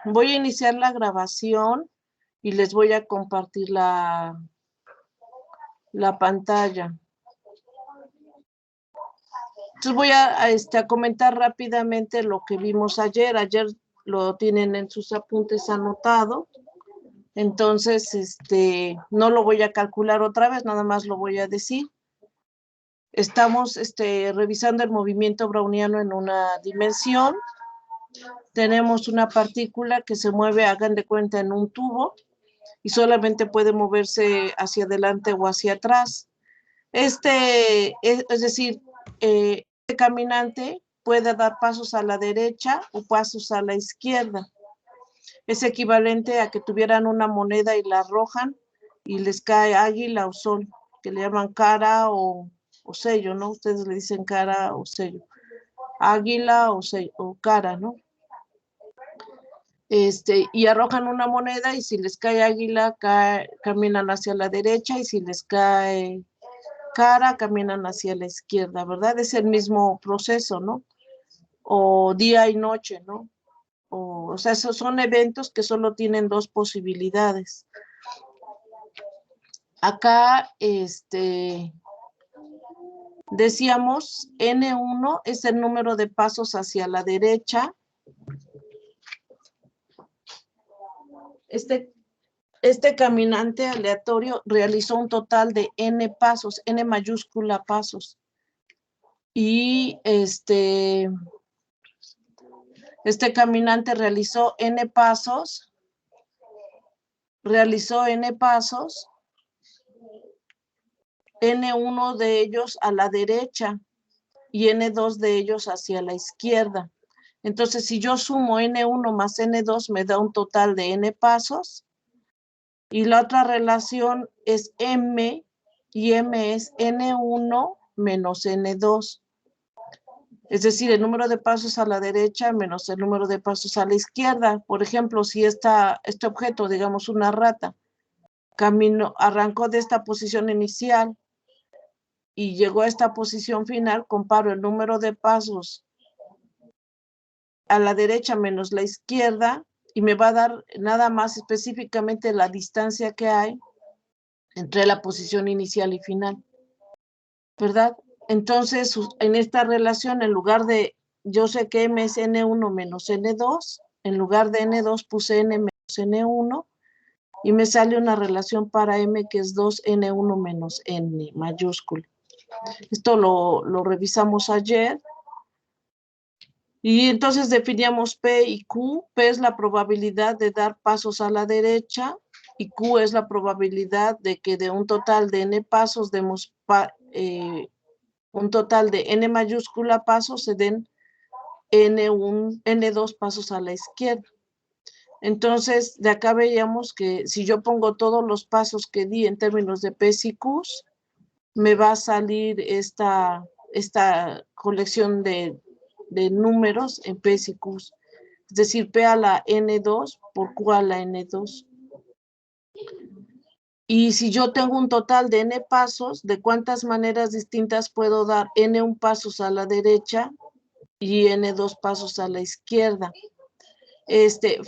Voy a iniciar la grabación y les voy a compartir la pantalla. Entonces voy a comentar rápidamente lo que vimos ayer. Ayer lo tienen en sus apuntes anotado. Entonces, no lo voy a calcular otra vez, nada más lo voy a decir. Estamos revisando el movimiento browniano en una dimensión. Tenemos una partícula que se mueve, hagan de cuenta, en un tubo y solamente puede moverse hacia adelante o hacia atrás. Es decir, este caminante puede dar pasos a la derecha o pasos a la izquierda. Es equivalente a que tuvieran una moneda y la arrojan y les cae águila o sol, que le llaman cara o sello, ¿no? Ustedes le dicen cara o sello. Águila o sello, o cara, ¿no? Y arrojan una moneda y si les cae águila, caminan hacia la derecha y si les cae cara, caminan hacia la izquierda, ¿verdad? Es el mismo proceso, ¿no? O día y noche, ¿no? O sea, esos son eventos que solo tienen dos posibilidades. Acá, decíamos, N1 es el número de pasos hacia la derecha. Este caminante aleatorio realizó un total de N pasos, N mayúscula pasos. Y este caminante realizó N pasos, N1 de ellos a la derecha y N2 de ellos hacia la izquierda. Entonces, si yo sumo N1 más N2, me da un total de N pasos. Y la otra relación es M, y M es N1 menos N2. Es decir, el número de pasos a la derecha menos el número de pasos a la izquierda. Por ejemplo, si este objeto, digamos una rata, arrancó de esta posición inicial y llegó a esta posición final, comparo el número de pasos a la derecha menos la izquierda y me va a dar nada más específicamente la distancia que hay entre la posición inicial y final, ¿verdad? Entonces, en esta relación, en lugar de, yo sé que M es N1 menos N2, en lugar de N2 puse N menos N1 y me sale una relación para M que es 2N1 menos N mayúscula. Esto lo revisamos ayer. Y entonces definíamos P y Q. P es la probabilidad de dar pasos a la derecha y Q es la probabilidad de que de un total de N pasos demos un total de N mayúscula pasos se den N2 pasos a la izquierda. Entonces, de acá veíamos que si yo pongo todos los pasos que di en términos de P y Q, me va a salir esta colección de números en P y Q. Es decir, P a la N2 por Q a la N2. Y si yo tengo un total de N pasos, ¿de cuántas maneras distintas puedo dar N1 pasos a la derecha y N2 pasos a la izquierda?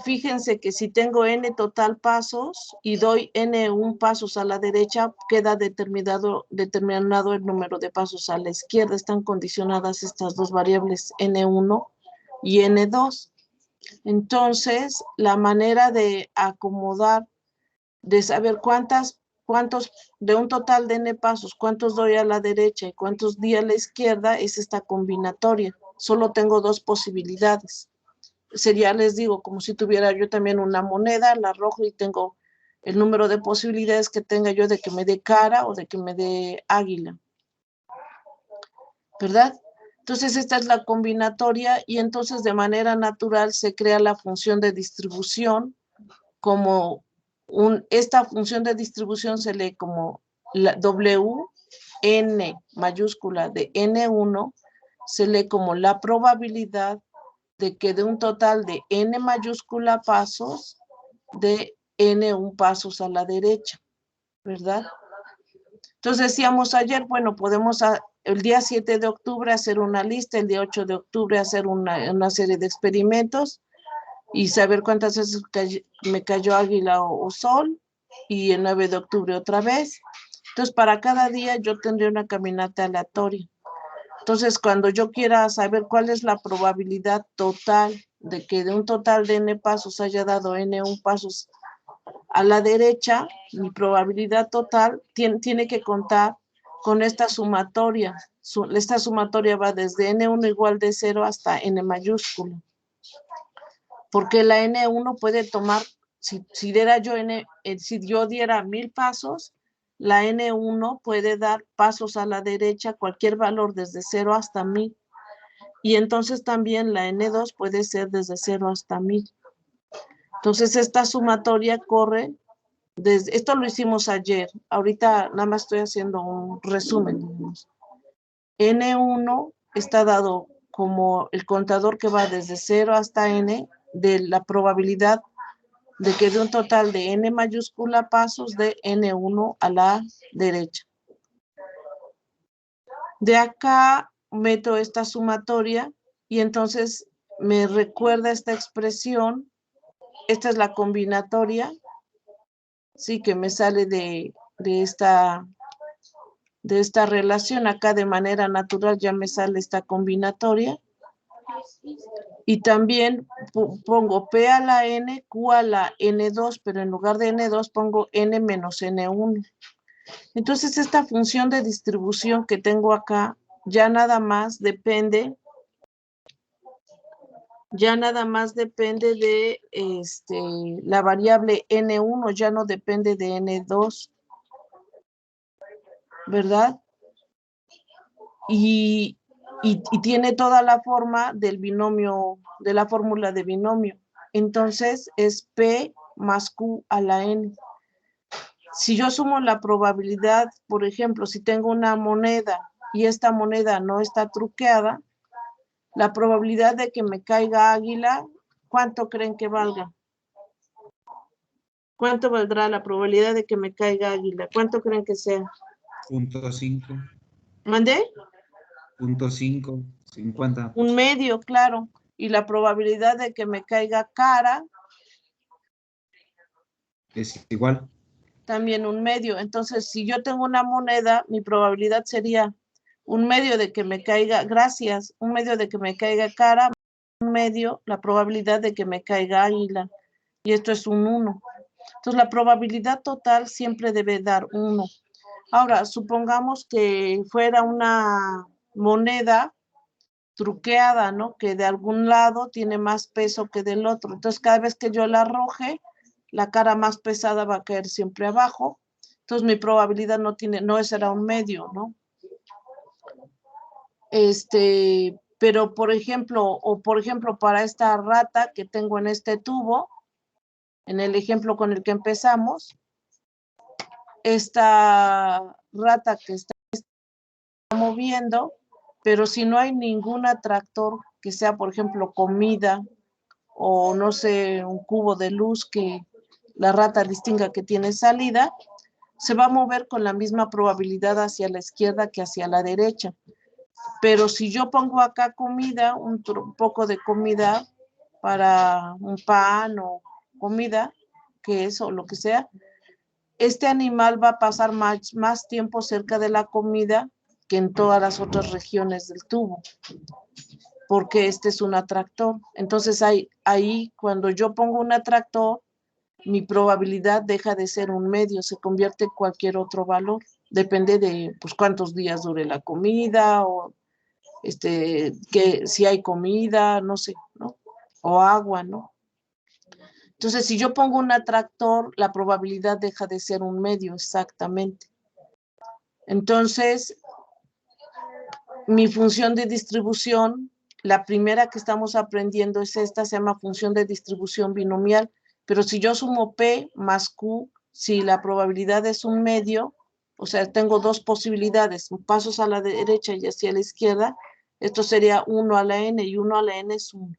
Fíjense que si tengo N total pasos y doy N1 pasos a la derecha, queda determinado el número de pasos a la izquierda. Están condicionadas estas dos variables, N1 y N2. Entonces, la manera de acomodar, de saber cuántos, de un total de N pasos, cuántos doy a la derecha y cuántos di a la izquierda, es esta combinatoria. Solo tengo dos posibilidades. Sería, les digo, como si tuviera yo también una moneda, la arrojo y tengo el número de posibilidades que tenga yo de que me dé cara o de que me dé águila, ¿verdad? Entonces esta es la combinatoria y entonces de manera natural se crea la función de distribución como esta función de distribución se lee como la W, N mayúscula de N1, se lee como la probabilidad de que de un total de N mayúscula pasos, de N1 pasos a la derecha, ¿verdad? Entonces decíamos ayer, bueno, podemos el día 7 de octubre hacer una lista, el día 8 de octubre hacer una serie de experimentos y saber cuántas veces me cayó águila o sol, y el 9 de octubre otra vez. Entonces, para cada día yo tendría una caminata aleatoria. Entonces, cuando yo quiera saber cuál es la probabilidad total de que de un total de n pasos haya dado n1 pasos a la derecha, mi probabilidad total tiene que contar con esta sumatoria. Esta sumatoria va desde n1 igual de 0 hasta n mayúsculo. Porque la n1 puede tomar, si yo diera 1000 pasos, la n1 puede dar pasos a la derecha, cualquier valor desde 0 hasta 1000. Y entonces también la n2 puede ser desde 0 hasta 1000. Entonces esta sumatoria corre desde, esto lo hicimos ayer, ahorita nada más estoy haciendo un resumen, digamos. N1 está dado como el contador que va desde 0 hasta n de la probabilidad de que de un total de n mayúscula pasos de n1 a la derecha. De acá meto esta sumatoria y entonces me recuerda esta expresión. Esta es la combinatoria, sí, que me sale de esta relación. Acá de manera natural ya me sale esta combinatoria. Y también pongo P a la N, Q a la N2, pero en lugar de N2 pongo N menos N1. Entonces esta función de distribución que tengo acá ya nada más depende de la variable N1, ya no depende de N2, ¿verdad? Y tiene toda la forma del binomio, de la fórmula de binomio. Entonces es P más Q a la N. Si yo sumo la probabilidad, por ejemplo, si tengo una moneda y esta moneda no está truqueada, la probabilidad de que me caiga águila, ¿cuánto creen que valga? ¿Cuánto valdrá la probabilidad de que me caiga águila? ¿Cuánto creen que sea? 0.5. ¿Mandé? 0.5, 50. Un medio, claro. Y la probabilidad de que me caiga cara, Es igual. también un medio. Entonces, si yo tengo una moneda, mi probabilidad sería un medio de que me caiga, gracias, un medio de que me caiga cara, un medio, la probabilidad de que me caiga águila. Y esto es un 1. Entonces, la probabilidad total siempre debe dar 1. Ahora, supongamos que fuera una moneda truqueada, ¿no? Que de algún lado tiene más peso que del otro. Entonces, cada vez que yo la arroje, la cara más pesada va a caer siempre abajo. Entonces, mi probabilidad no será un medio, ¿no? Pero por ejemplo, para esta rata que tengo en este tubo, en el ejemplo con el que empezamos, esta rata que está moviendo, pero si no hay ningún atractor que sea, por ejemplo, comida o no sé, un cubo de luz que la rata distinga que tiene salida, se va a mover con la misma probabilidad hacia la izquierda que hacia la derecha. Pero si yo pongo acá comida, un poco de comida para un pan o comida, queso o lo que sea, este animal va a pasar más tiempo cerca de la comida que en todas las otras regiones del tubo, porque este es un atractor. Entonces ahí cuando yo pongo un atractor, mi probabilidad deja de ser un medio, se convierte en cualquier otro valor. Depende de pues, cuántos días dure la comida o que si hay comida, no sé, ¿no? O agua, ¿no? Entonces, si yo pongo un atractor, la probabilidad deja de ser un medio, exactamente. Entonces, mi función de distribución, la primera que estamos aprendiendo es esta, se llama función de distribución binomial, pero si yo sumo P más Q, si la probabilidad es un medio, o sea, tengo dos posibilidades, pasos a la derecha y hacia la izquierda, esto sería 1 a la n y 1 a la n es 1.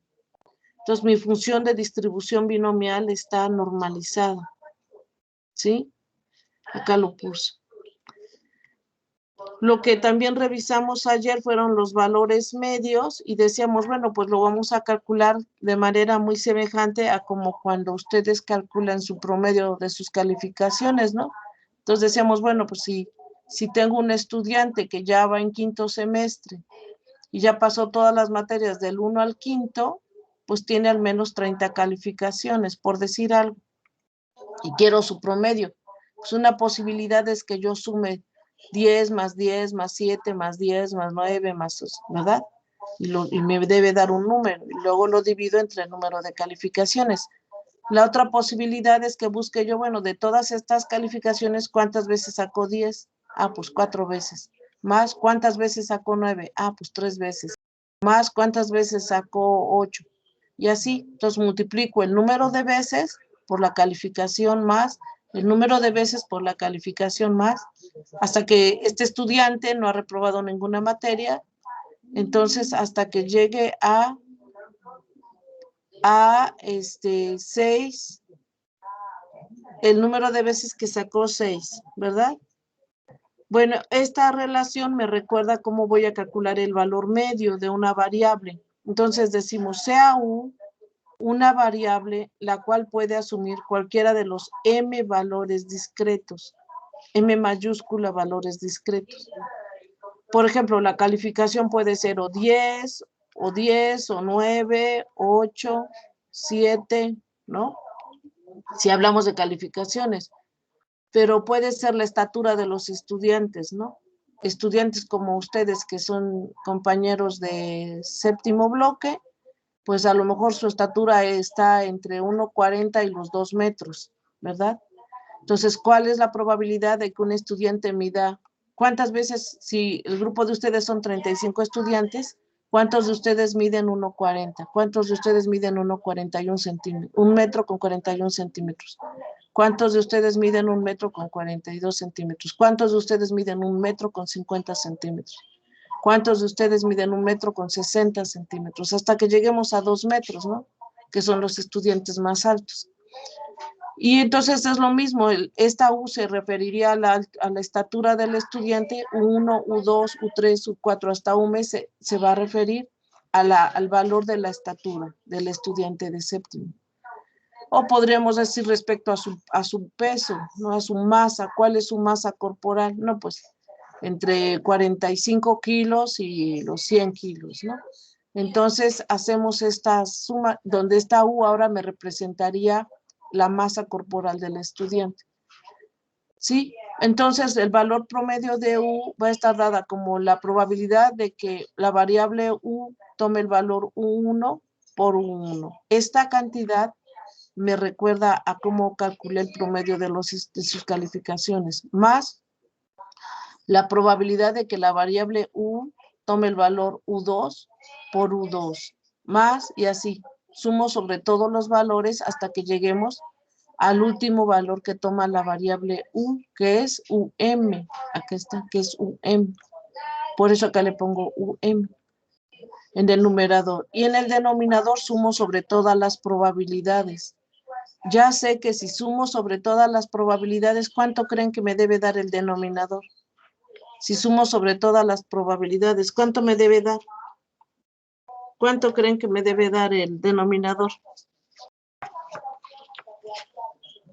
Entonces, mi función de distribución binomial está normalizada, ¿sí? Acá lo puse. Lo que también revisamos ayer fueron los valores medios y decíamos, bueno, pues lo vamos a calcular de manera muy semejante a como cuando ustedes calculan su promedio de sus calificaciones, ¿no? Entonces decíamos, bueno, pues si tengo un estudiante que ya va en quinto semestre y ya pasó todas las materias del 1 al quinto, pues tiene al menos 30 calificaciones, por decir algo, y quiero su promedio. Pues una posibilidad es que yo sume 10 más 10 más 7 más 10 más 9 más, ¿verdad? Y me debe dar un número, y luego lo divido entre el número de calificaciones. La otra posibilidad es que busque yo, bueno, de todas estas calificaciones, ¿cuántas veces sacó 10? Ah, pues 4 veces. Más, ¿cuántas veces sacó 9? Ah, pues 3 veces. Más, ¿cuántas veces sacó 8? Y así, entonces multiplico el número de veces por la calificación más, el número de veces por la calificación más, hasta que este estudiante no ha reprobado ninguna materia, entonces hasta que llegue a 6, el número de veces que sacó 6, ¿verdad? Bueno, esta relación me recuerda cómo voy a calcular el valor medio de una variable. Entonces decimos, sea U una variable la cual puede asumir cualquiera de los m valores discretos, m mayúscula valores discretos. Por ejemplo, la calificación puede ser o 10, o 10, o 9, 8, 7, ¿no? Si hablamos de calificaciones, pero puede ser la estatura de los estudiantes, ¿no? Estudiantes como ustedes que son compañeros de séptimo bloque, pues a lo mejor su estatura está entre 1,40 y los 2 metros, ¿verdad? Entonces, ¿cuál es la probabilidad de que un estudiante mida? ¿Cuántas veces, si el grupo de ustedes son 35 estudiantes, cuántos de ustedes miden 1,40? ¿Cuántos de ustedes miden 1,41 centímetros? 1 metro con 41 centímetros. ¿Cuántos de ustedes miden 1 metro con 42 centímetros? ¿Cuántos de ustedes miden 1 metro con 50 centímetros? ¿Cuántos de ustedes miden 1 metro con 60 centímetros? Hasta que lleguemos a 2 metros, ¿no? Que son los estudiantes más altos. Y entonces es lo mismo, esta U se referiría a la estatura del estudiante, U1, U2, U3, U4, hasta UM se va a referir al valor de la estatura del estudiante de séptimo. O podríamos decir respecto a su peso, ¿no? A su masa, ¿cuál es su masa corporal? No, pues entre 45 kilos y los 100 kilos, ¿no? Entonces hacemos esta suma, donde esta U ahora me representaría la masa corporal del estudiante. ¿Sí? Entonces el valor promedio de U va a estar dada como la probabilidad de que la variable U tome el valor U1 por U1. Esta cantidad me recuerda a cómo calculé el promedio de sus calificaciones, más la probabilidad de que la variable U tome el valor U2 por U2, más y así. Sumo sobre todos los valores hasta que lleguemos al último valor que toma la variable U, que es UM. Acá está, que es UM. Por eso acá le pongo UM en el numerador. Y en el denominador sumo sobre todas las probabilidades. Ya sé que si sumo sobre todas las probabilidades, ¿cuánto creen que me debe dar el denominador? Si sumo sobre todas las probabilidades, ¿cuánto me debe dar? ¿Cuánto creen que me debe dar el denominador?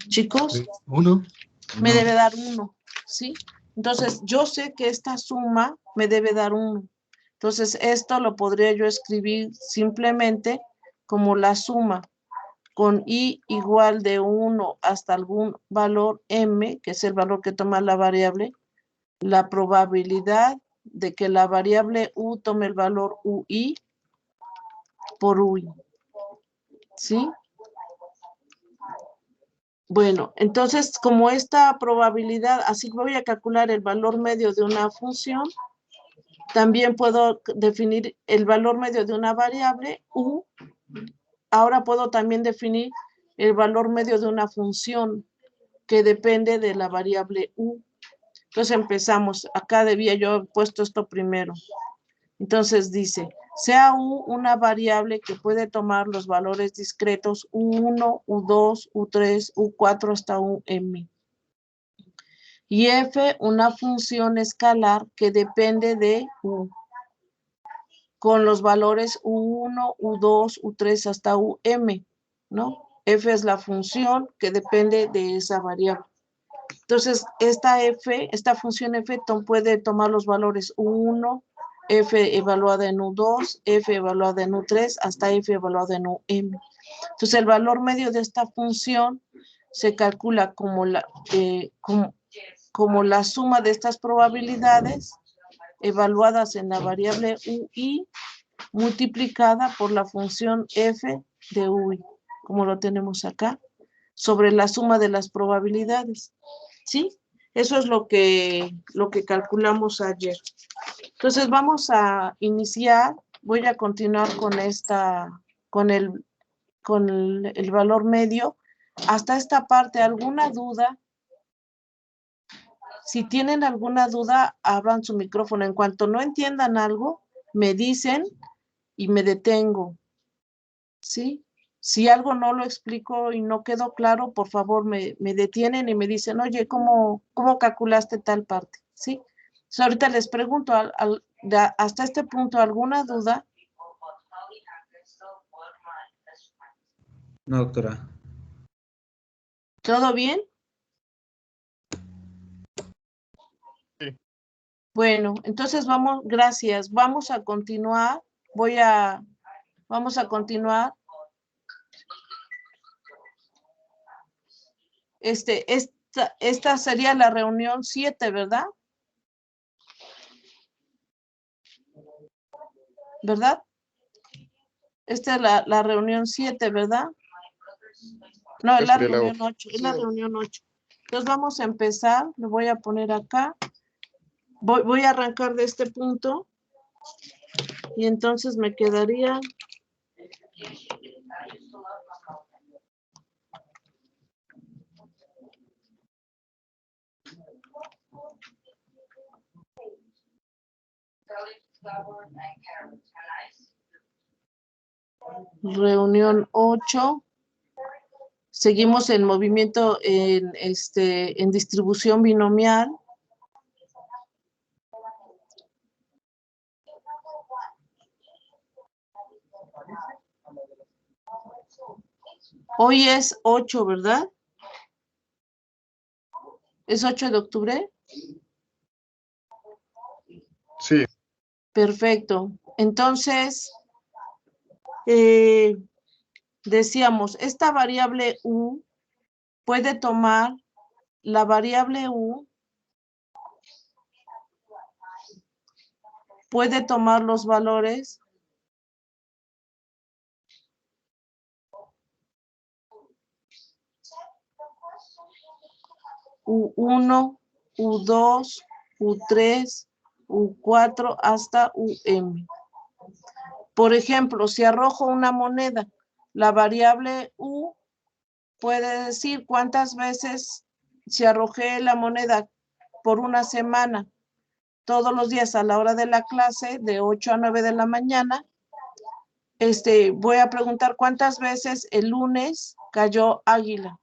Chicos, 1. me debe dar 1, ¿sí? Entonces, yo sé que esta suma me debe dar 1. Entonces, esto lo podría yo escribir simplemente como la suma con i igual de 1 hasta algún valor m, que es el valor que toma la variable, la probabilidad de que la variable u tome el valor ui por ui, ¿sí? Bueno, entonces como esta probabilidad, así voy a calcular el valor medio de una función, también puedo definir el valor medio de una variable u, ahora puedo también definir el valor medio de una función que depende de la variable u. Entonces empezamos, acá debía yo haber puesto esto primero. Entonces dice, sea U una variable que puede tomar los valores discretos U1, U2, U3, U4 hasta UM. y f una función escalar que depende de u, con los valores u1, u2, u3 hasta ¿no? F es la función que depende de esa variable. Entonces, esta función f puede tomar los valores u1, f evaluada en u2, f evaluada en u3, hasta f evaluada en Entonces, el valor medio de esta función se calcula como la suma de estas probabilidades evaluadas en la variable ui multiplicada por la función f de ui, como lo tenemos acá, sobre la suma de las probabilidades. ¿Sí? Eso es lo que calculamos ayer. Entonces vamos a iniciar. Voy a continuar con el valor medio. Hasta esta parte, ¿alguna duda? Si tienen alguna duda, abran su micrófono. En cuanto no entiendan algo, me dicen y me detengo. ¿Sí? Si algo no lo explico y no quedó claro, por favor me detienen y me dicen, oye, ¿cómo calculaste tal parte? ¿Sí? Entonces, ahorita les pregunto, hasta este punto, ¿alguna duda? No, doctora. ¿Todo bien? Sí. Bueno, entonces gracias. Vamos a continuar. Vamos a continuar. Esta sería la reunión 7, ¿verdad? ¿Verdad? Esta es la reunión 7, ¿verdad? No, es la reunión 8, es la reunión 8. Entonces vamos a empezar, lo voy a poner acá. Voy a arrancar de este punto. Y entonces me quedaría... Reunión 8. Seguimos en movimiento en distribución binomial. Hoy es 8, ¿verdad? ¿Es 8 de octubre? Sí. Perfecto. Entonces, decíamos, esta variable u puede tomar la variable u, puede tomar los valores U1, U2, U3, U4 hasta UM. Por ejemplo, si arrojo una moneda, la variable U puede decir cuántas veces si arrojé la moneda por una semana, todos los días a la hora de la clase, de 8 a 9 de la mañana, voy a preguntar cuántas veces el lunes cayó águila.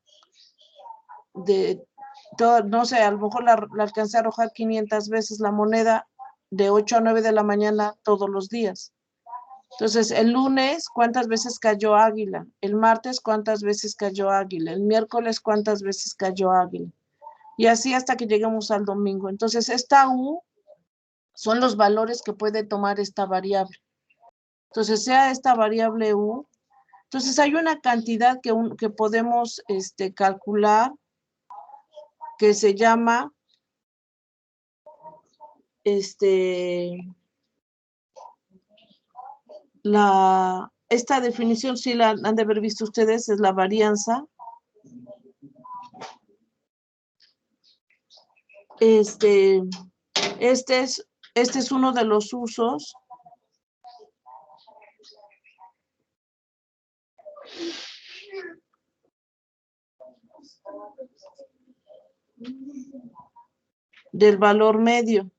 No sé, a lo mejor la alcancé a arrojar 500 veces la moneda de 8 a 9 de la mañana todos los días. Entonces, el lunes, ¿cuántas veces cayó águila? El martes, ¿cuántas veces cayó águila? El miércoles, ¿cuántas veces cayó águila? Y así hasta que lleguemos al domingo. Entonces, esta U son los valores que puede tomar esta variable. Entonces, sea esta variable U. Entonces, hay una cantidad que podemos calcular que se llama esta definición sí la han de haber visto ustedes, es la varianza. Este es uno de los usos. Del valor medio.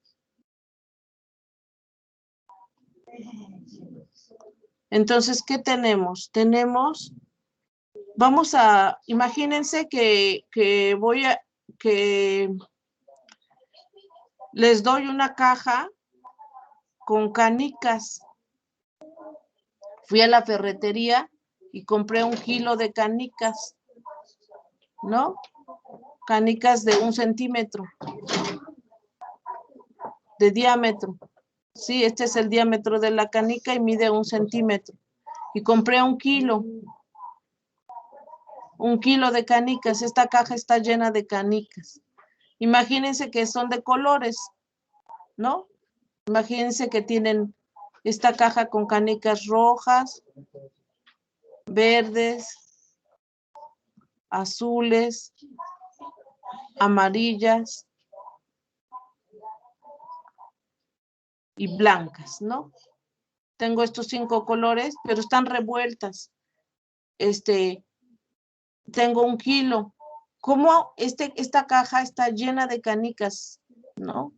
Entonces, ¿qué tenemos? Vamos a, imagínense que Les doy una caja con canicas. Fui a la ferretería y compré 1 kilo de canicas, ¿no? Canicas de 1 centímetro de diámetro. Sí, este es el diámetro de la canica y mide 1 centímetro. Y compré 1 kilo. 1 kilo de canicas. Esta caja está llena de canicas. Imagínense que son de colores, ¿no? Imagínense que tienen esta caja con canicas rojas, verdes, azules, amarillas y blancas, ¿no? Tengo estos 5 colores, pero están revueltas. Tengo 1 kilo. ¿Cómo esta caja está llena de canicas, no?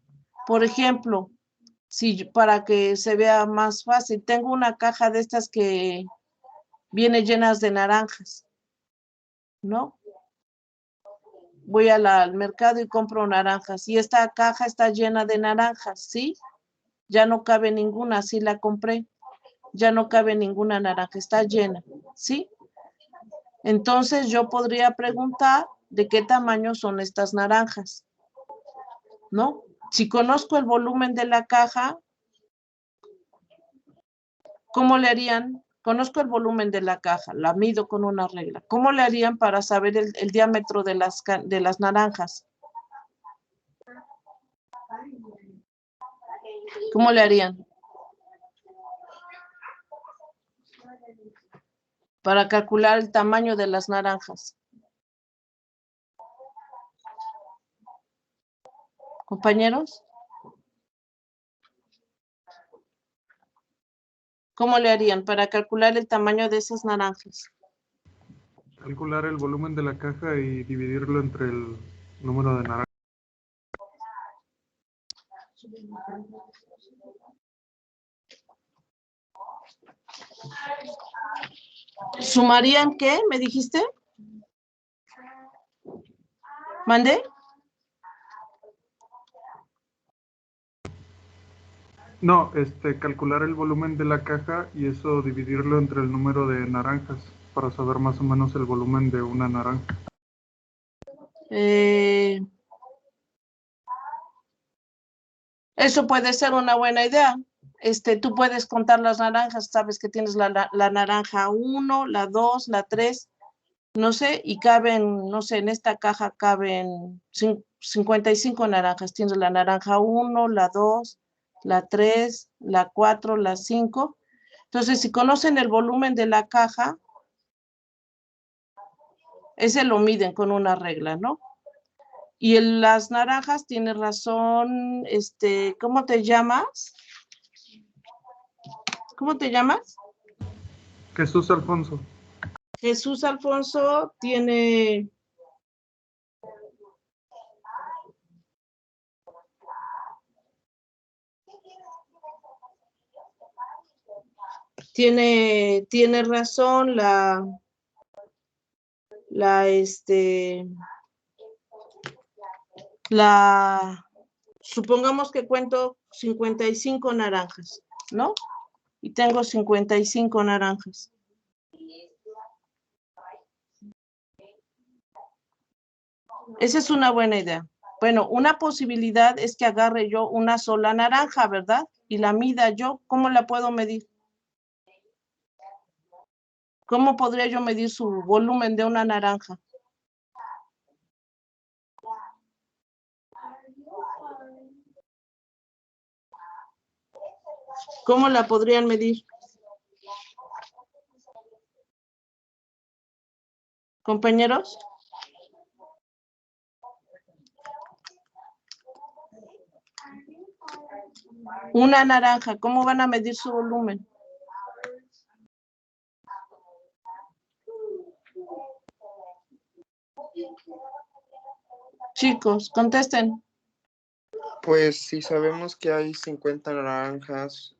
Por ejemplo, para que se vea más fácil, tengo una caja de estas que viene llenas de naranjas, ¿no? Voy al mercado y compro naranjas y esta caja está llena de naranjas, ¿sí? Ya no cabe ninguna, así la compré. Ya no cabe ninguna naranja, está llena, ¿sí? Entonces yo podría preguntar de qué tamaño son estas naranjas, ¿no? Si conozco el volumen de la caja, ¿cómo le harían? Conozco el volumen de la caja, la mido con una regla. ¿Cómo le harían para saber el diámetro de las naranjas? ¿Cómo le harían? Para calcular el tamaño de las naranjas. ¿Compañeros? ¿Cómo le harían para calcular el tamaño de esas naranjas? Calcular el volumen de la caja y dividirlo entre el número de naranjas. ¿Sumarían qué? ¿Me dijiste? ¿Mandé? No, calcular el volumen de la caja y eso dividirlo entre el número de naranjas para saber más o menos el volumen de una naranja. Eso puede ser una buena idea. Tú puedes contar las naranjas, sabes que tienes la naranja 1, la 2, la 3, no sé, y caben, no sé, en esta caja caben 55 naranjas. Tienes la naranja 1, la 2, la 3, la 4, la 5. Entonces, si conocen el volumen de la caja, ese lo miden con una regla, ¿no? Y en las naranjas, tienes razón, ¿cómo te llamas? ¿Cómo te llamas? Jesús Alfonso. Jesús Alfonso tiene razón supongamos que cuento 55 naranjas, ¿no? Y tengo 55 naranjas. Esa es una buena idea. Bueno, una posibilidad es que agarre yo una sola naranja, ¿verdad? Y la mida yo. ¿Cómo la puedo medir? ¿Cómo podría yo medir su volumen de una naranja? ¿Cómo la podrían medir? ¿Compañeros? Una naranja, ¿cómo van a medir su volumen? Chicos, contesten. Pues si sabemos que hay 50 naranjas,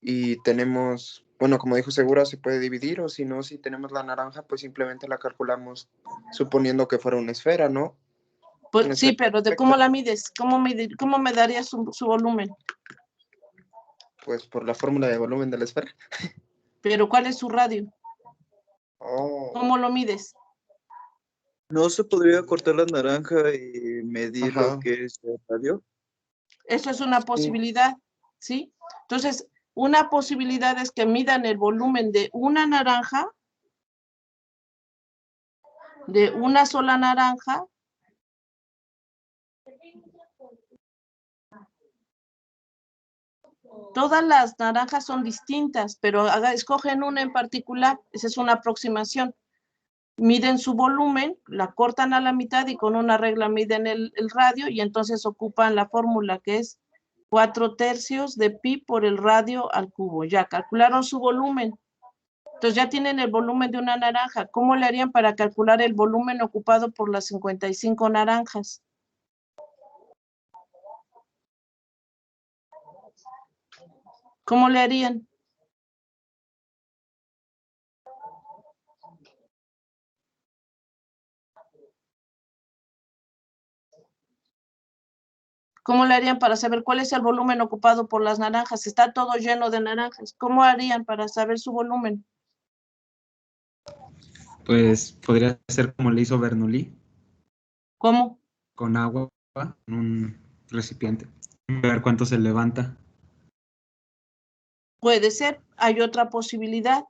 y tenemos, bueno, como dijo Segura, se puede dividir, o si no, si tenemos la naranja, pues simplemente la calculamos suponiendo que fuera una esfera, ¿no? Pues, sí, pero ¿de cómo la mides? ¿Cómo me darías su volumen? Pues por la fórmula de volumen de la esfera. Pero ¿cuál es su radio? Oh. ¿Cómo lo mides? ¿No se podría cortar la naranja y medir Ajá. lo que es el radio? Eso es una posibilidad, ¿sí? Entonces, una posibilidad es que midan el volumen de una naranja, de una sola naranja, todas las naranjas son distintas, pero escogen una en particular, esa es una aproximación. Miden su volumen, la cortan a la mitad y con una regla miden el radio y entonces ocupan la fórmula que es 4/3 de pi por el radio al cubo. Ya calcularon su volumen. Entonces ya tienen el volumen de una naranja. ¿Cómo le harían para calcular el volumen ocupado por las 55 naranjas? ¿Cómo le harían? ¿Cómo le harían para saber cuál es el volumen ocupado por las naranjas? Está todo lleno de naranjas. ¿Cómo harían para saber su volumen? Pues podría ser como le hizo Bernoulli, ¿Cómo? con agua en un recipiente. Ver cuánto se levanta. Puede ser. Hay otra posibilidad.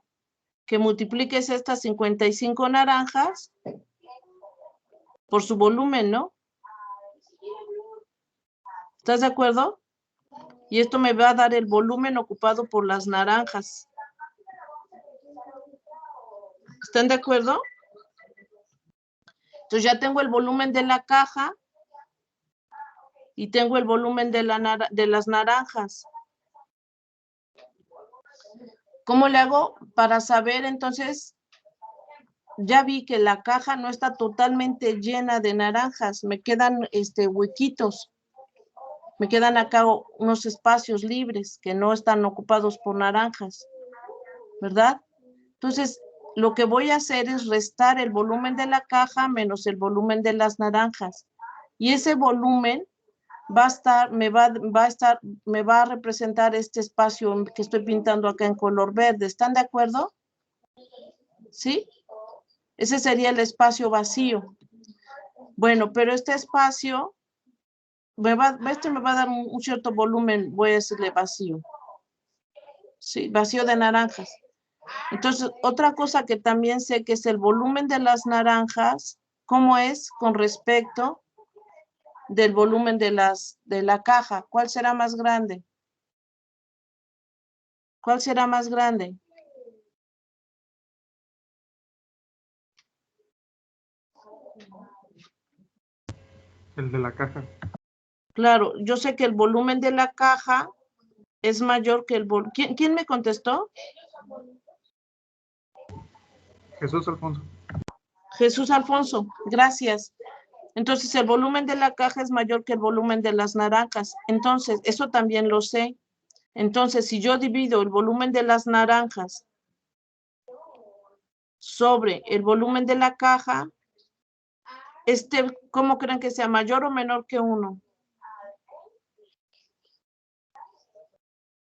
Que multipliques estas 55 naranjas por su volumen, ¿no? ¿Estás de acuerdo? Y esto me va a dar el volumen ocupado por las naranjas. ¿Están de acuerdo? Entonces ya tengo el volumen de la caja y tengo el volumen de las naranjas. ¿Cómo le hago para saber entonces? Ya vi que la caja no está totalmente llena de naranjas, me quedan huequitos. Me quedan acá unos espacios libres que no están ocupados por naranjas, ¿verdad? Entonces, lo que voy a hacer es restar el volumen de la caja menos el volumen de las naranjas. Y ese volumen me va a representar este espacio que estoy pintando acá en color verde. ¿Están de acuerdo? ¿Sí? Ese sería el espacio vacío. Bueno, pero este espacio me va a dar un cierto volumen, voy a decirle vacío. Sí, vacío de naranjas. Entonces, otra cosa que también sé que es el volumen de las naranjas, ¿cómo es con respecto del volumen de la caja? ¿Cuál será más grande? ¿Cuál será más grande? El de la caja. Claro, yo sé que el volumen de la caja es mayor que el volumen. ¿Quién me contestó? Jesús Alfonso. Jesús Alfonso, gracias. Entonces, el volumen de la caja es mayor que el volumen de las naranjas. Entonces, eso también lo sé. Entonces, si yo divido el volumen de las naranjas sobre el volumen de la caja, ¿cómo creen que sea? ¿Mayor o menor que 1?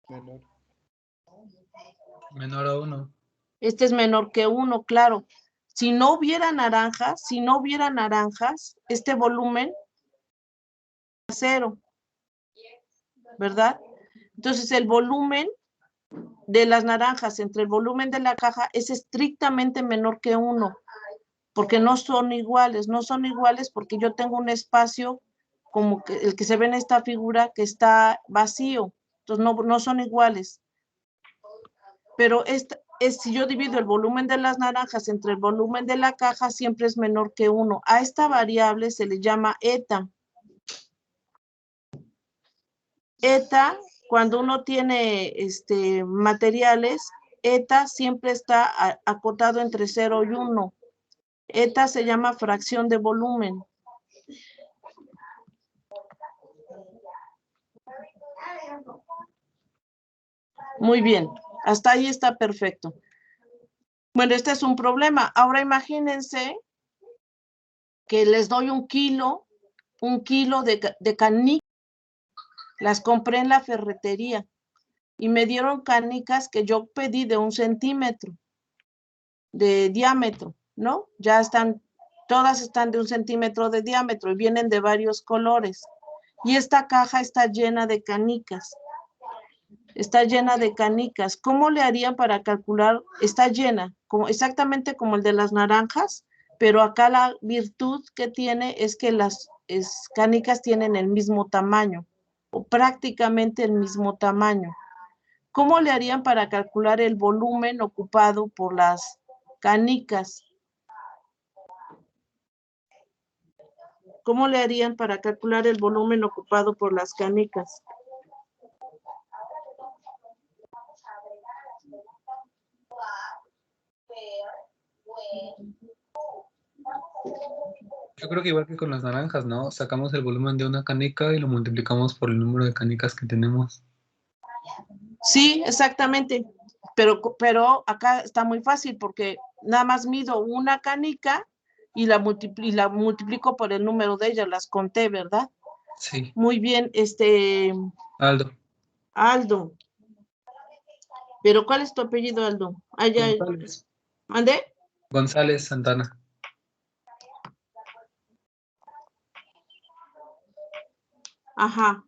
Menor. Menor a 1. Este es menor que 1, claro. Si no hubiera naranjas, este volumen es 0, ¿verdad? Entonces, el volumen de las naranjas entre el volumen de la caja es estrictamente menor que 1, porque no son iguales porque yo tengo un espacio como que el que se ve en esta figura que está vacío, entonces no son iguales. Pero si yo divido el volumen de las naranjas entre el volumen de la caja, siempre es menor que 1. A esta variable se le llama eta. Eta, cuando uno tiene materiales, eta siempre está acotado entre 0 y 1. Eta se llama fracción de volumen. Muy bien, hasta ahí está perfecto. Bueno, este es un problema. Ahora imagínense que les doy 1 kilo 1 kilo de canicas. Las compré en la ferretería y me dieron canicas que yo pedí de 1 centímetro de diámetro, ¿no? Ya están, todas están de 1 centímetro de diámetro y vienen de varios colores. Y esta caja está llena de canicas. Está llena de canicas. ¿Cómo le harían para calcular? Está llena, exactamente como el de las naranjas, pero acá la virtud que tiene es que las canicas tienen el mismo tamaño, o prácticamente el mismo tamaño. ¿Cómo le harían para calcular el volumen ocupado por las canicas? ¿Cómo le harían para calcular el volumen ocupado por las canicas? Yo creo que igual que con las naranjas, ¿no? Sacamos el volumen de una canica y lo multiplicamos por el número de canicas que tenemos. Sí, exactamente. Pero acá está muy fácil porque nada más mido una canica y la multiplico por el número de ellas, las conté, ¿verdad? Sí. Muy bien, Aldo. ¿Pero cuál es tu apellido, Aldo? González. ¿Mande? González Santana. Ajá.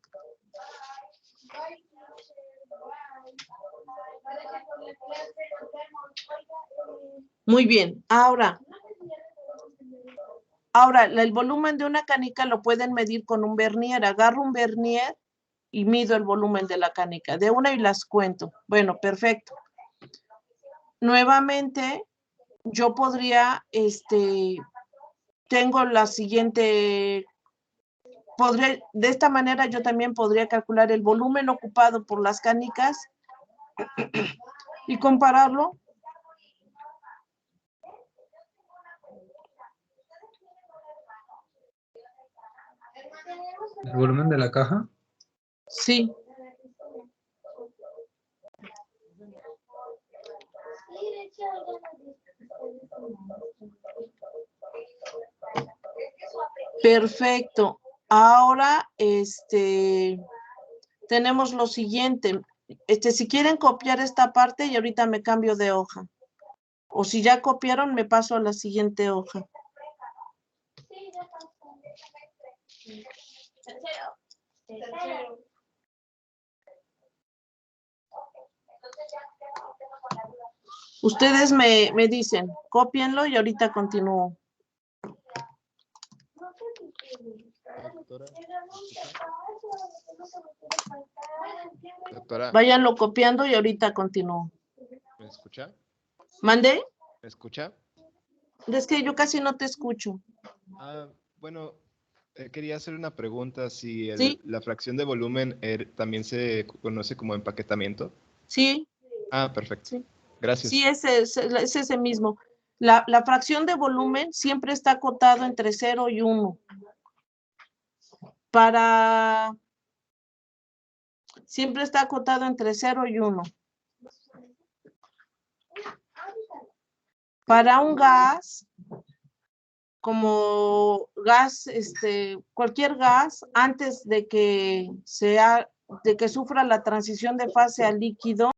Muy bien. Ahora, el volumen de una canica lo pueden medir con un vernier. Agarro un vernier y mido el volumen de la canica. De una y las cuento. Bueno, perfecto. Nuevamente, yo podría, tengo la siguiente, de esta manera yo también podría calcular el volumen ocupado por las canicas y compararlo. ¿El volumen de la caja? Sí. Perfecto. Ahora, tenemos lo siguiente. Si quieren copiar esta parte y ahorita me cambio de hoja. O si ya copiaron, me paso a la siguiente hoja. Ustedes me dicen, cópienlo y ahorita continúo. Doctora, Váyanlo copiando y ahorita continúo. ¿me escucha? ¿Mandé? ¿Me escucha? Es que yo casi no te escucho. Bueno, quería hacer una pregunta. Si ¿Sí? la fracción de volumen también se conoce como empaquetamiento. Sí. Perfecto. Sí. Gracias. Sí, es ese mismo. La fracción de volumen siempre está acotado entre 0 y 1. Siempre está acotado entre 0 y 1. Para un gas, como gas, cualquier gas, antes de que sufra la transición de fase a líquido,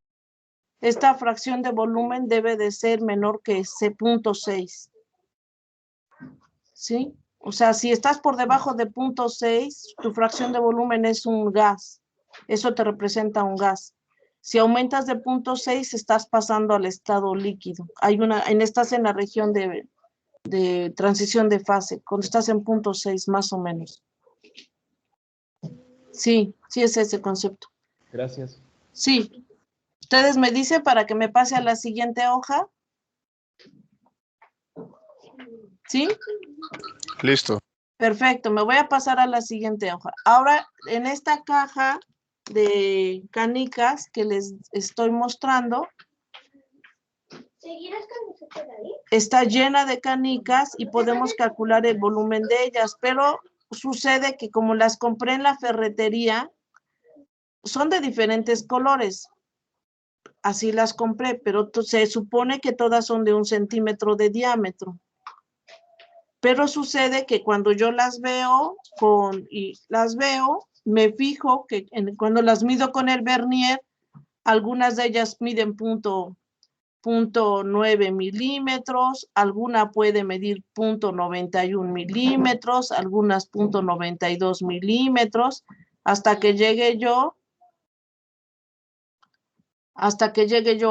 esta fracción de volumen debe de ser menor que 0.6. ¿Sí? O sea, si estás por debajo de 0.6, tu fracción de volumen es un gas. Eso te representa un gas. Si aumentas de 0.6, estás pasando al estado líquido. Estás en la región de transición de fase, cuando estás en 0.6 más o menos. Sí, sí es ese concepto. Gracias. Sí. Ustedes me dicen para que me pase a la siguiente hoja. ¿Sí? Listo. Perfecto, me voy a pasar a la siguiente hoja. Ahora, en esta caja de canicas que les estoy mostrando, está llena de canicas y podemos calcular el volumen de ellas, pero sucede que como las compré en la ferretería, son de diferentes colores. Así las compré, pero se supone que todas son de 1 centímetro de diámetro. Pero sucede que cuando yo las veo me fijo que cuando las mido con el vernier, algunas de ellas miden .9 milímetros, alguna puede medir .91 milímetros, algunas .92 milímetros, hasta que llegue yo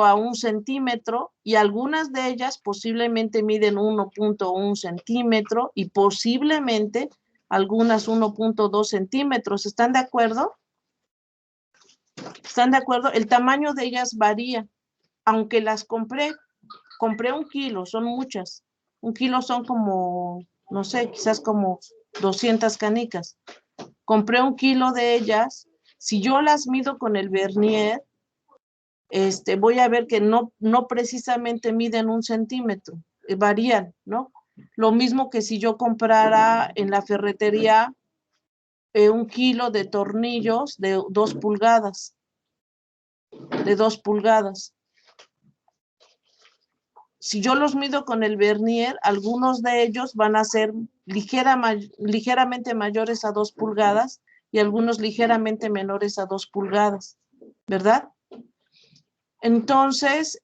a 1 centímetro, y algunas de ellas posiblemente miden 1.1 centímetro y posiblemente algunas 1.2 centímetros. ¿Están de acuerdo? ¿Están de acuerdo? El tamaño de ellas varía. Aunque las compré 1 kilo, son muchas. 1 kilo son como, no sé, quizás como 200 canicas. Compré 1 kilo de ellas. Si yo las mido con el vernier, voy a ver que no precisamente miden 1 centímetro, varían, ¿no? Lo mismo que si yo comprara en la ferretería 1 kilo de tornillos de 2 pulgadas, Si yo los mido con el vernier, algunos de ellos van a ser ligeramente mayores a 2 pulgadas y algunos ligeramente menores a 2 pulgadas, ¿verdad? Entonces,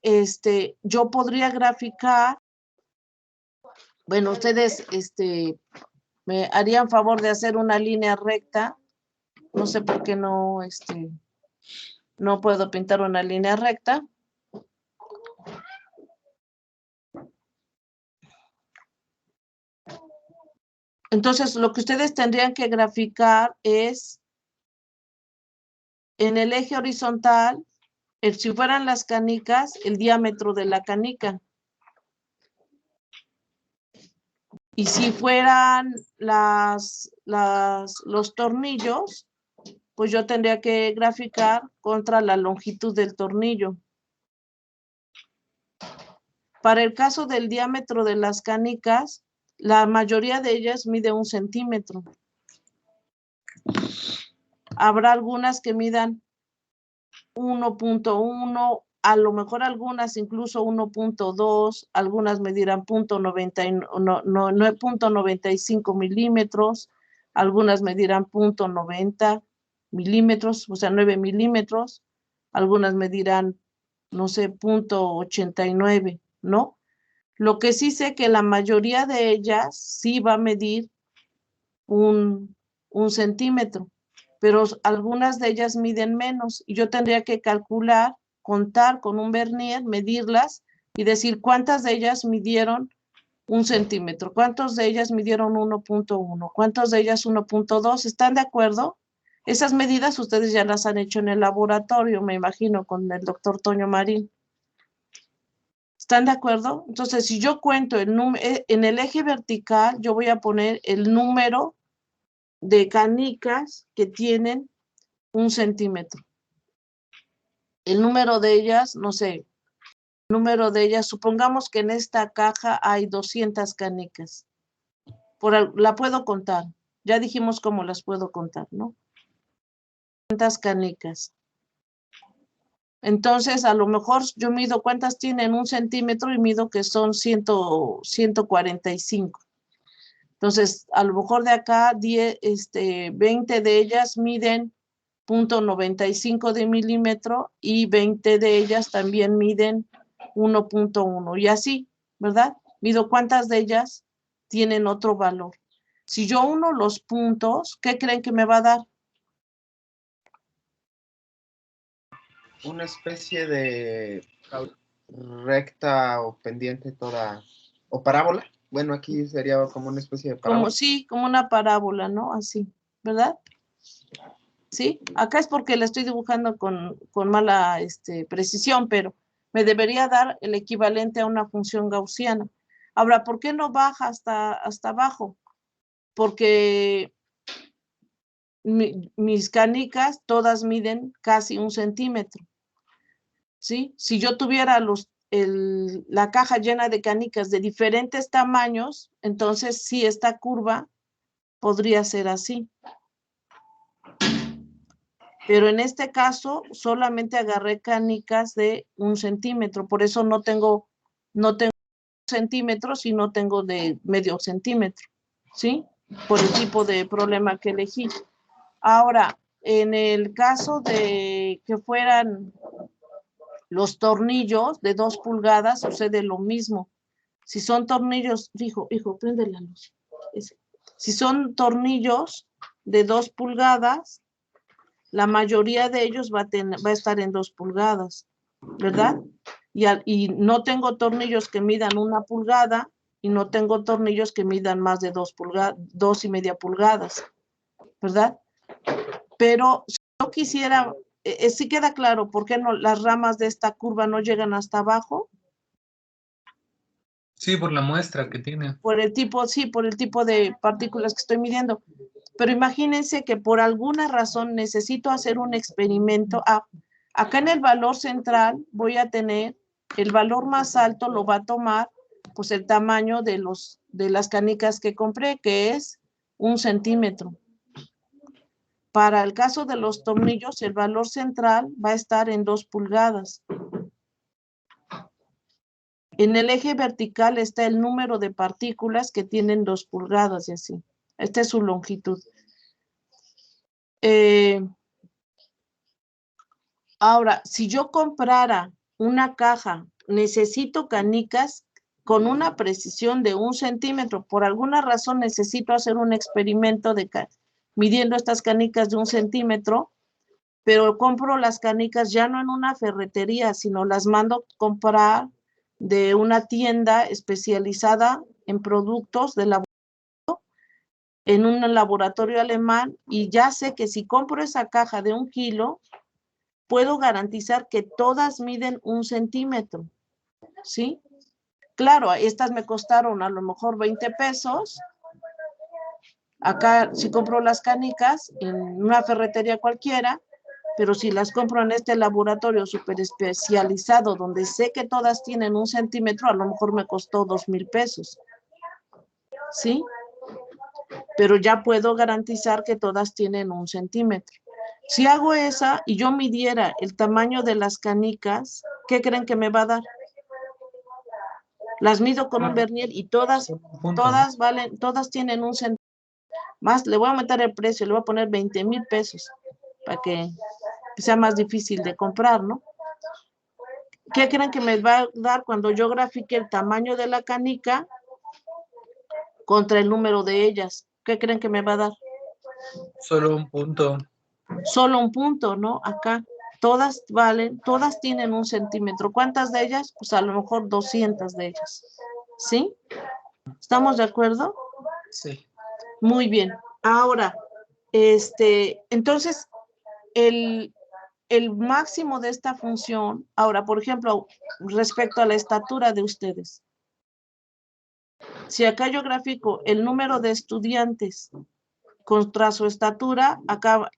yo podría graficar, bueno, ustedes me harían favor de hacer una línea recta. No sé por qué no puedo pintar una línea recta. Entonces, lo que ustedes tendrían que graficar es en el eje horizontal, si fueran las canicas, el diámetro de la canica. Y si fueran los tornillos, pues yo tendría que graficar contra la longitud del tornillo. Para el caso del diámetro de las canicas, la mayoría de ellas mide 1 centímetro. Habrá algunas que midan 1.1, a lo mejor algunas incluso 1.2, algunas medirán .95 milímetros, algunas medirán .90 milímetros, o sea, 9 milímetros, algunas medirán, no sé, .89, ¿no? Lo que sí sé que la mayoría de ellas sí va a medir 1 centímetro, pero algunas de ellas miden menos y yo tendría que calcular, contar con un vernier, medirlas y decir cuántas de ellas midieron 1 centímetro, cuántas de ellas midieron 1.1, cuántas de ellas 1.2. ¿Están de acuerdo? Esas medidas ustedes ya las han hecho en el laboratorio, me imagino, con el doctor Toño Marín. ¿Están de acuerdo? Entonces, si yo cuento en el eje vertical, yo voy a poner el número de canicas que tienen 1 centímetro. El número de ellas, no sé, el número de ellas, supongamos que en esta caja hay 200 canicas. La puedo contar. Ya dijimos cómo las puedo contar, ¿no? 200 canicas. Entonces, a lo mejor yo mido cuántas tienen 1 centímetro y mido que son 145. Entonces, a lo mejor de acá 20 de ellas miden .95 de milímetro y 20 de ellas también miden 1.1 y así, ¿verdad? Mido cuántas de ellas tienen otro valor. Si yo uno los puntos, ¿qué creen que me va a dar? Una especie de recta o pendiente toda, o parábola. Bueno, aquí sería como una especie de parábola. Como una parábola, ¿no? Así, ¿verdad? ¿Sí? Acá es porque la estoy dibujando con mala precisión, pero me debería dar el equivalente a una función gaussiana. Ahora, ¿por qué no baja hasta abajo? Porque mis canicas todas miden casi 1 centímetro. ¿Sí? Si yo tuviera la caja llena de canicas de diferentes tamaños, entonces sí, esta curva podría ser así. Pero en este caso solamente agarré canicas de 1 centímetro, por eso no tengo centímetros y no tengo de medio centímetro, ¿sí? Por el tipo de problema que elegí. Ahora, en el caso de que fueran los tornillos de 2 pulgadas, sucede lo mismo. Si son tornillos, hijo, prende la luz. Si son tornillos de 2 pulgadas, la mayoría de ellos va a estar en 2 pulgadas, ¿verdad? Y no tengo tornillos que midan 1 pulgada y no tengo tornillos que midan más de 2 pulgadas, 2,5 pulgadas, ¿verdad? Pero si yo quisiera, sí queda claro por qué no, las ramas de esta curva no llegan hasta abajo. Sí, por la muestra que tiene. Por el tipo, sí, por el tipo de partículas que estoy midiendo. Pero imagínense que por alguna razón necesito hacer un experimento. Acá en el valor central voy a tener, el valor más alto lo va a tomar pues el tamaño de las canicas que compré, que es 1 centímetro. Para el caso de los tornillos, el valor central va a estar en 2 pulgadas. En el eje vertical está el número de partículas que tienen 2 pulgadas y así. Esta es su longitud. Ahora, si yo comprara una caja, necesito canicas con una precisión de 1 centímetro. Por alguna razón necesito hacer un experimento midiendo estas canicas de 1 centímetro, pero compro las canicas ya no en una ferretería, sino las mando comprar de una tienda especializada en productos de laboratorio, en un laboratorio alemán, y ya sé que si compro esa caja de 1 kilo, puedo garantizar que todas miden 1 centímetro, ¿sí? Claro, estas me costaron a lo mejor 20 pesos. Acá, si compro las canicas en una ferretería cualquiera, pero si las compro en este laboratorio súper especializado, donde sé que todas tienen 1 centímetro, a lo mejor me costó 2,000 pesos, ¿sí? Pero ya puedo garantizar que todas tienen 1 centímetro. Si hago esa y yo midiera el tamaño de las canicas, ¿qué creen que me va a dar? Las mido con un vernier y todas valen, todas tienen 1 centímetro. Más, le voy a aumentar el precio, le voy a poner 20,000 pesos para que sea más difícil de comprar, ¿no? ¿Qué creen que me va a dar cuando yo grafique el tamaño de la canica contra el número de ellas? ¿Qué creen que me va a dar? Solo un punto. Solo un punto, ¿no? Acá todas valen, todas tienen 1 centímetro. ¿Cuántas de ellas? Pues a lo mejor 200 de ellas. ¿Sí? ¿Estamos de acuerdo? Sí. Muy bien. Ahora, entonces, el máximo de esta función, ahora, por ejemplo, respecto a la estatura de ustedes. Si acá yo grafico el número de estudiantes contra su estatura, acá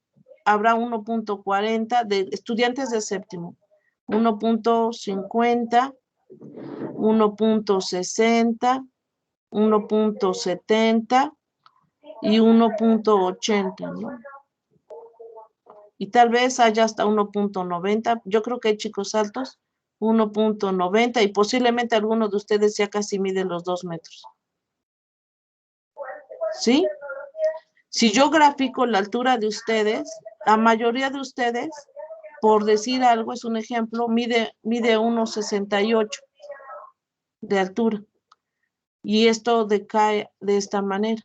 habrá 1.40 de estudiantes de séptimo, 1.50, 1.60, 1.70 y 1.80, ¿no? Y tal vez haya hasta 1.90. Yo creo que hay chicos altos, 1.90, y posiblemente alguno de ustedes ya casi mide los 2 metros. ¿Sí? Si yo grafico la altura de ustedes, la mayoría de ustedes, por decir algo, es un ejemplo, mide 1.68 de altura. Y esto decae de esta manera,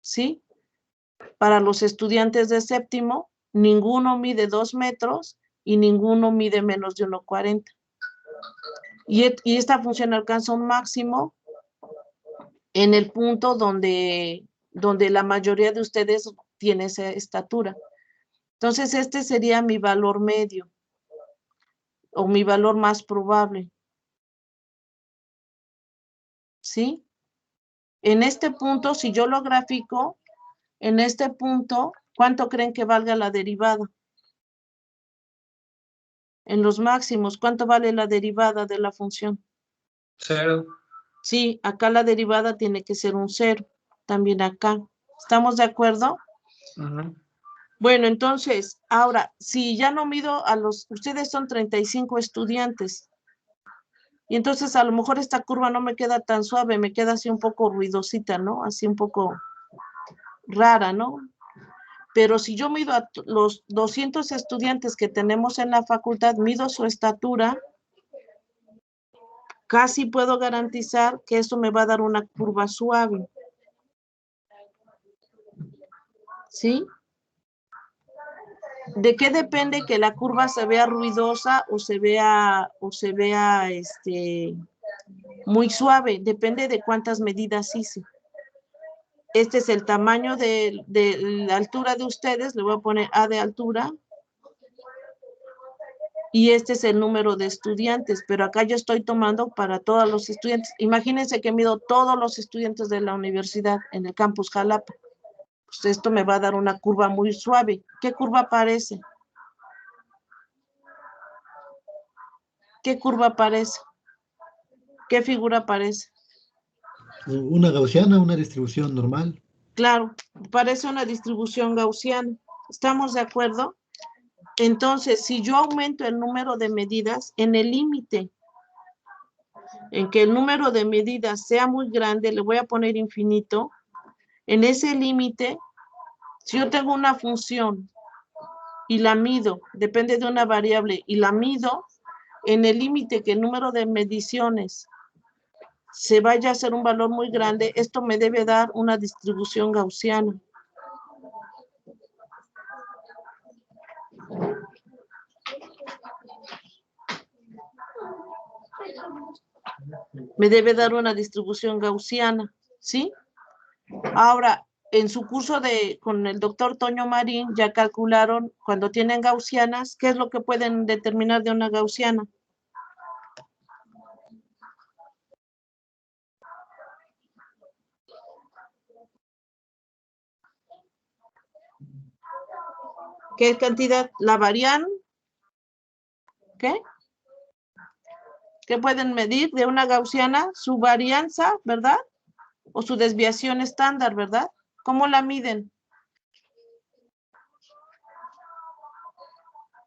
¿sí? Para los estudiantes de séptimo, ninguno mide 2 metros y ninguno mide menos de 1.40. Y esta función alcanza un máximo en el punto donde la mayoría de ustedes tiene esa estatura. Entonces, este sería mi valor medio o mi valor más probable. ¿Sí? En este punto, si yo lo grafico, en este punto, ¿cuánto creen que valga la derivada? En los máximos, ¿cuánto vale la derivada de la función? 0. Sí, acá la derivada tiene que ser un 0. También acá. ¿Estamos de acuerdo? Uh-huh. Bueno, entonces, ahora, si ya no mido ustedes son 35 estudiantes. Y entonces a lo mejor esta curva no me queda tan suave, me queda así un poco ruidosita, ¿no? Así un poco rara, ¿no? Pero si yo mido a los 200 estudiantes que tenemos en la facultad, mido su estatura, casi puedo garantizar que eso me va a dar una curva suave. ¿Sí? ¿De qué depende que la curva se vea ruidosa o se vea muy suave? Depende de cuántas medidas hice. Este es el tamaño de la altura de ustedes, le voy a poner A de altura. Y este es el número de estudiantes, pero acá yo estoy tomando para todos los estudiantes. Imagínense que mido todos los estudiantes de la universidad en el campus Jalapa. Pues esto me va a dar una curva muy suave. ¿Qué curva parece? ¿Qué curva parece? ¿Qué figura parece? Una gaussiana, una distribución normal. Claro, parece una distribución gaussiana. ¿Estamos de acuerdo? Entonces, si yo aumento el número de medidas, en el límite en que el número de medidas sea muy grande, le voy a poner infinito. En ese límite, si yo tengo una función y la mido, depende de una variable, y la mido, en el límite que el número de mediciones se vaya a hacer un valor muy grande, esto me debe dar una distribución gaussiana. Me debe dar una distribución gaussiana, ¿sí? Ahora, en su curso con el doctor Toño Marín, ya calcularon cuando tienen gaussianas, ¿qué es lo que pueden determinar de una gaussiana? ¿Qué cantidad? ¿La varían? ¿Qué? ¿Qué pueden medir de una gaussiana? Su varianza, ¿verdad? O su desviación estándar, ¿verdad? ¿Cómo la miden?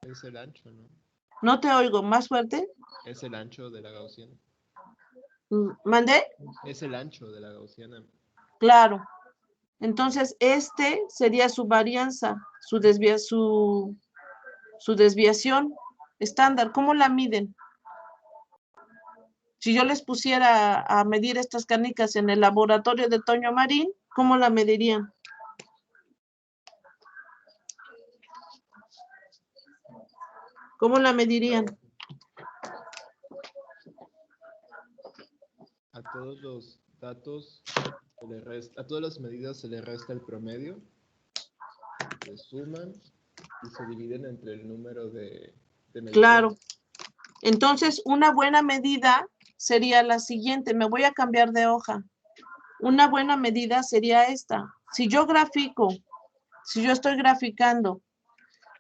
Es el ancho, ¿no? No te oigo, más fuerte. Es el ancho de la gaussiana. ¿Mandé? Es el ancho de la gaussiana. Claro. Entonces, este sería su varianza, su desviación estándar. ¿Cómo la miden? Si yo les pusiera a medir estas canicas en el laboratorio de Toño Marín, ¿cómo la medirían? ¿Cómo la medirían? A todos los datos, a todas las medidas se le resta el promedio, se suman y se dividen entre el número de mediciones. Claro. Entonces, una buena medida sería la siguiente. Me voy a cambiar de hoja. Una buena medida sería esta. Si yo estoy graficando,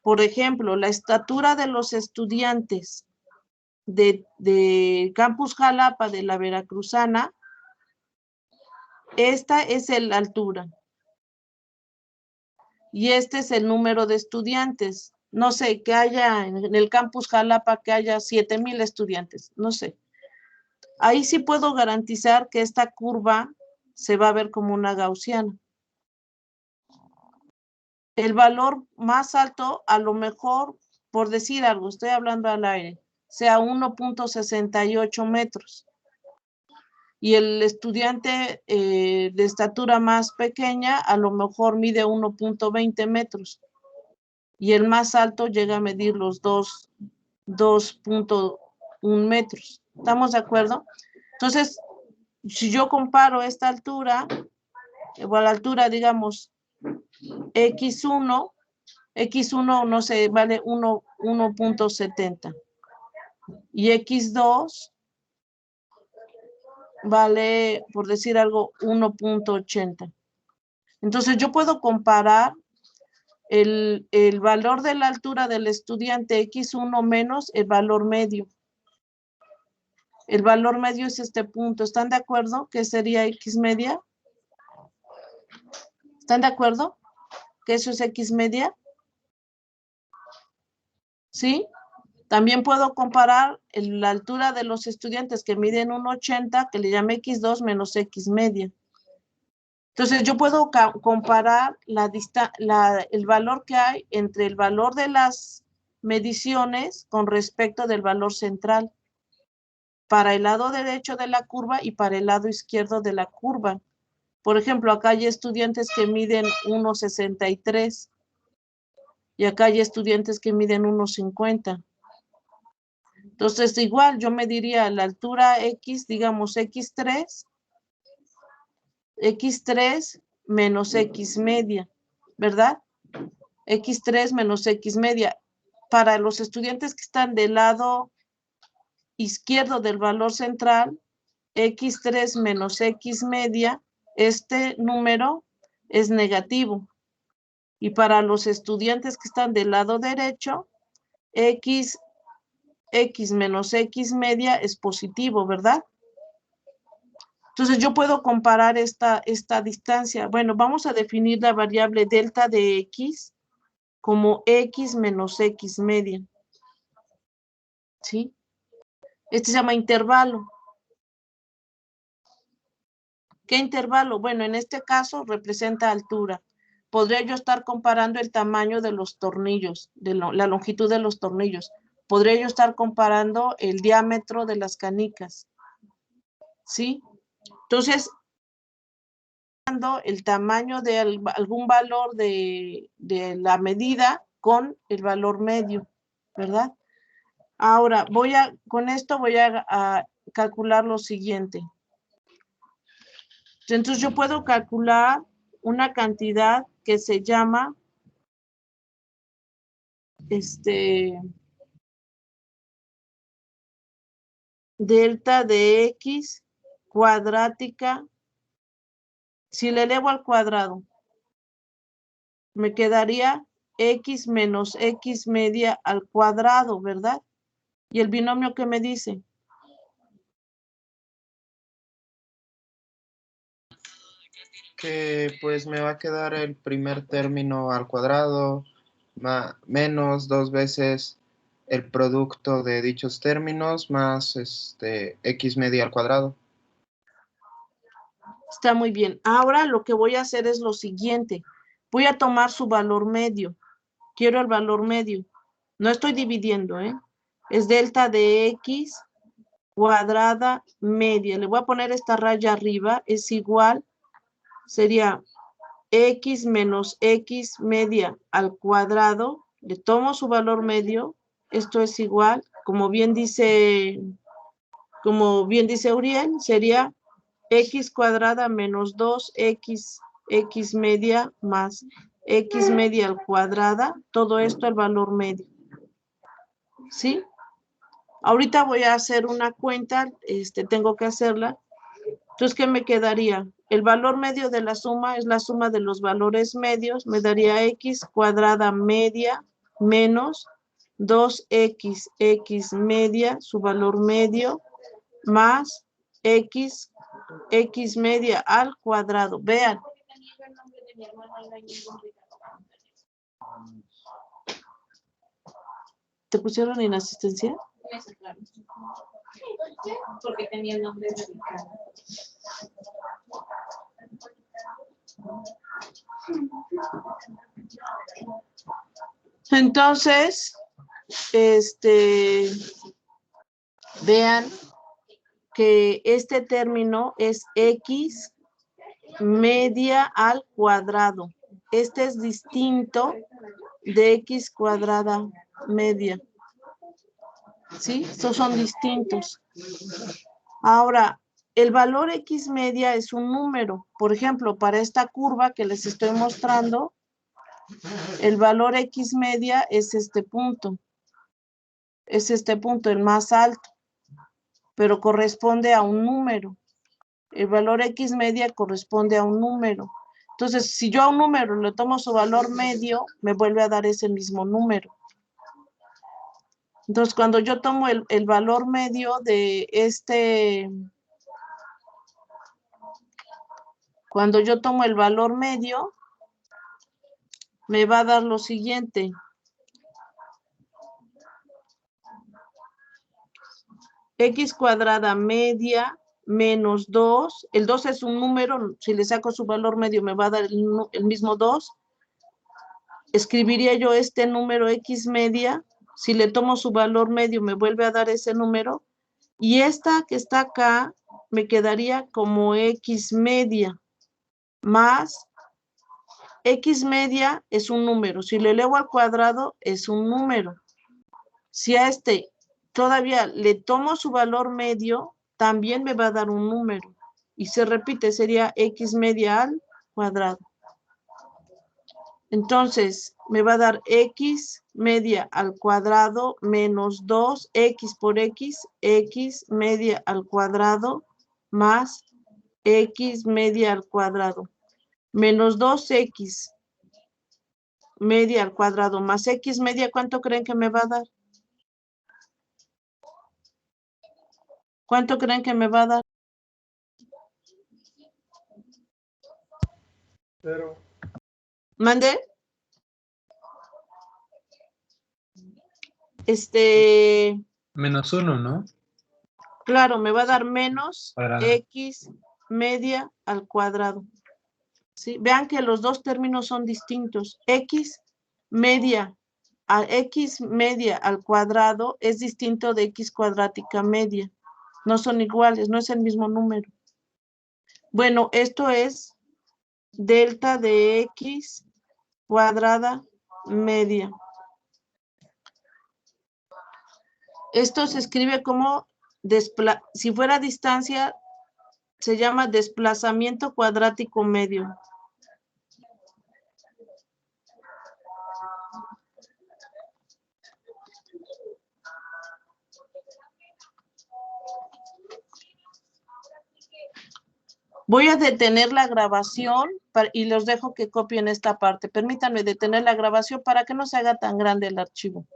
por ejemplo, la estatura de los estudiantes de Campus Jalapa de la Veracruzana, esta es la altura. Y este es el número de estudiantes. No sé, que haya en el Campus Jalapa, que haya 7,000 estudiantes, no sé. Ahí sí puedo garantizar que esta curva se va a ver como una gaussiana. El valor más alto, a lo mejor, por decir algo, estoy hablando al aire, sea 1.68 metros. Y el estudiante de estatura más pequeña, a lo mejor mide 1.20 metros. Y el más alto llega a medir los 2.1 metros. ¿Estamos de acuerdo? Entonces, si yo comparo esta altura, o a la altura, digamos, X1, no sé, vale 1.70. Y X2 vale, por decir algo, 1.80. Entonces, yo puedo comparar el valor de la altura del estudiante X1 menos el valor medio. El valor medio es este punto. ¿Están de acuerdo? ¿Qué sería X media? ¿Están de acuerdo? ¿Que eso es X media? ¿Sí? También puedo comparar la altura de los estudiantes que miden 1,80, que le llame X2 menos X media. Entonces, yo puedo comparar el valor que hay entre el valor de las mediciones con respecto del valor central para el lado derecho de la curva y para el lado izquierdo de la curva. Por ejemplo, acá hay estudiantes que miden 1,63 y acá hay estudiantes que miden 1,50. Entonces, igual yo mediría la altura X, digamos X3 menos X media, ¿verdad? X3 menos X media. Para los estudiantes que están del lado izquierdo del valor central, X3 menos X media, este número es negativo. Y para los estudiantes que están del lado derecho, X menos X media es positivo, ¿verdad? Entonces yo puedo comparar esta distancia. Bueno, vamos a definir la variable delta de X como X menos X media. ¿Sí? Este se llama intervalo. ¿Qué intervalo? Bueno, en este caso representa altura. Podría yo estar comparando el tamaño de los tornillos, la longitud de los tornillos. Podría yo estar comparando el diámetro de las canicas. ¿Sí? Entonces, el tamaño de algún valor de la medida con el valor medio, ¿verdad? Ahora, con esto voy a calcular lo siguiente. Entonces, yo puedo calcular una cantidad que se llama delta de X cuadrática. Si le elevo al cuadrado, me quedaría X menos X media al cuadrado, ¿verdad? ¿Y el binomio qué me dice? Que pues me va a quedar el primer término al cuadrado menos 2 veces el producto de dichos términos más X media al cuadrado. Está muy bien. Ahora lo que voy a hacer es lo siguiente. Voy a tomar su valor medio. Quiero el valor medio. No estoy dividiendo, ¿eh? Es delta de X cuadrada media. Le voy a poner esta raya arriba. Es igual. Sería X menos X media al cuadrado. Le tomo su valor medio. Esto es igual. Como bien dice Uriel, sería X cuadrada menos 2X media más X media al cuadrada, todo esto al valor medio. ¿Sí? Ahorita voy a hacer una cuenta, tengo que hacerla. Entonces, ¿qué me quedaría? El valor medio de la suma es la suma de los valores medios, me daría X cuadrada media menos 2X media, su valor medio, más X media al cuadrado. Vean. ¿Te pusieron en asistencia? Porque tenía el nombre de Ricardo. Entonces, vean que este término es X media al cuadrado. Este es distinto de X cuadrada media. ¿Sí? Estos son distintos. Ahora, el valor X media es un número. Por ejemplo, para esta curva que les estoy mostrando, el valor X media es este punto. Es este punto, el más alto. Pero corresponde a un número. El valor X media corresponde a un número. Entonces, si yo a un número le tomo su valor medio, me vuelve a dar ese mismo número. Entonces, cuando yo tomo el valor medio de cuando yo tomo el valor medio, me va a dar lo siguiente. X cuadrada media menos 2. El 2 es un número. Si le saco su valor medio me va a dar el mismo 2. Escribiría yo este número X media. Si le tomo su valor medio me vuelve a dar ese número. Y esta que está acá me quedaría como X media más X media es un número. Si lo elevo al cuadrado es un número. Si a este todavía le tomo su valor medio, también me va a dar un número. Y se repite, sería X media al cuadrado. Entonces, me va a dar X media al cuadrado menos 2X por X media al cuadrado más X media al cuadrado. Menos 2X media al cuadrado más X media, ¿cuánto creen que me va a dar? ¿Cuánto creen que me va a dar? 0. ¿Mande? Menos 1, ¿no? Claro, me va a dar menos Cuadrado. X media al cuadrado. ¿Sí? Vean que los dos términos son distintos. X media al cuadrado es distinto de X cuadrática media. No son iguales, no es el mismo número. Bueno, esto es delta de X cuadrada media. Esto se escribe como, si fuera distancia, se llama desplazamiento cuadrático medio. Voy a detener la grabación y los dejo que copien esta parte. Permítanme detener la grabación para que no se haga tan grande el archivo.